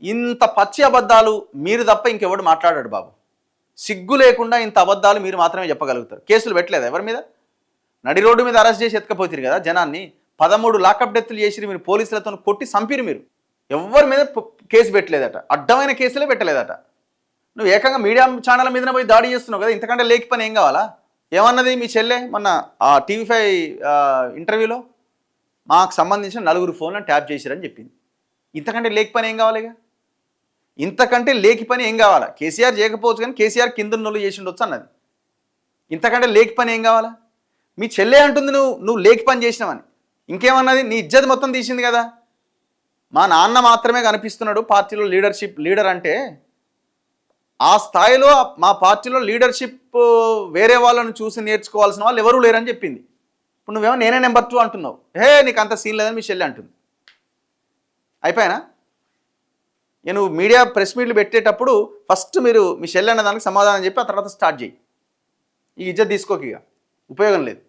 ఇంత పచ్చి అబద్ధాలు మీరు తప్ప ఇంకెవడు మాట్లాడాడు బాబు. సిగ్గు లేకుండా ఇంత అబద్ధాలు మీరు మాత్రమే చెప్పగలుగుతారు. కేసులు పెట్టలేదు ఎవరి మీద? నడి రోడ్డు మీద అరెస్ట్ చేసి ఎత్తుకపోతారు కదా జనాన్ని. 13 లాకప్ డెత్తులు చేసి మీరు పోలీసులతో కొట్టి చంపిరు. మీరు ఎవరి మీద కేసు పెట్టలేదట, అడ్డమైన కేసులే పెట్టలేదట. నువ్వు ఏకంగా మీడియా ఛానల్ మీదనే పోయి దాడి చేస్తున్నావు కదా, ఇంతకంటే లేకి పని ఏం కావాలా? ఏమన్నది మీ చెల్లె మొన్న ఆ టీవీ5 ఇంటర్వ్యూలో? మాకు సంబంధించిన 4 ఫోన్లను ట్యాప్ చేసిరని చెప్పింది. ఇంతకంటే లేకి పని ఏం కావాలి? ఇంతకంటే లేకి పని ఏం కావాలా? కేసీఆర్ చేయకపోవచ్చు కానీ కేసీఆర్ కింద నోళ్ళు చేసిండొచ్చు అన్నది. ఇంతకంటే లేకి పని ఏం కావాలా? మీ చెల్లె అంటుంది నువ్వు లేకి పని చేసినావని. ఇంకేమన్నది? నీ ఇజ్జత్ మొత్తం తీసింది కదా. మా నాన్న మాత్రమే కనిపిస్తున్నాడు పార్టీలో లీడర్ అంటే, ఆ స్థాయిలో మా పార్టీలో లీడర్షిప్ వేరే వాళ్ళని చూసి నేర్చుకోవాల్సిన వాళ్ళు ఎవరూ లేరని చెప్పింది. ఇప్పుడు నువ్వేమో నేనే నెంబర్ 2 అంటున్నావు. నీకు అంత సీన్ లేదని మీ చెల్లె అంటుంది. అయిపోయినా? నువ్వు మీడియా ప్రెస్ మీట్లు పెట్టేటప్పుడు ఫస్ట్ మీరు మీ చెల్లె అన్న దానికి సమాధానం చెప్పి ఆ తర్వాత స్టార్ట్ చేయి. ఈ ఇజ్జత్ తీసుకోక ఇక ఉపయోగం లేదు.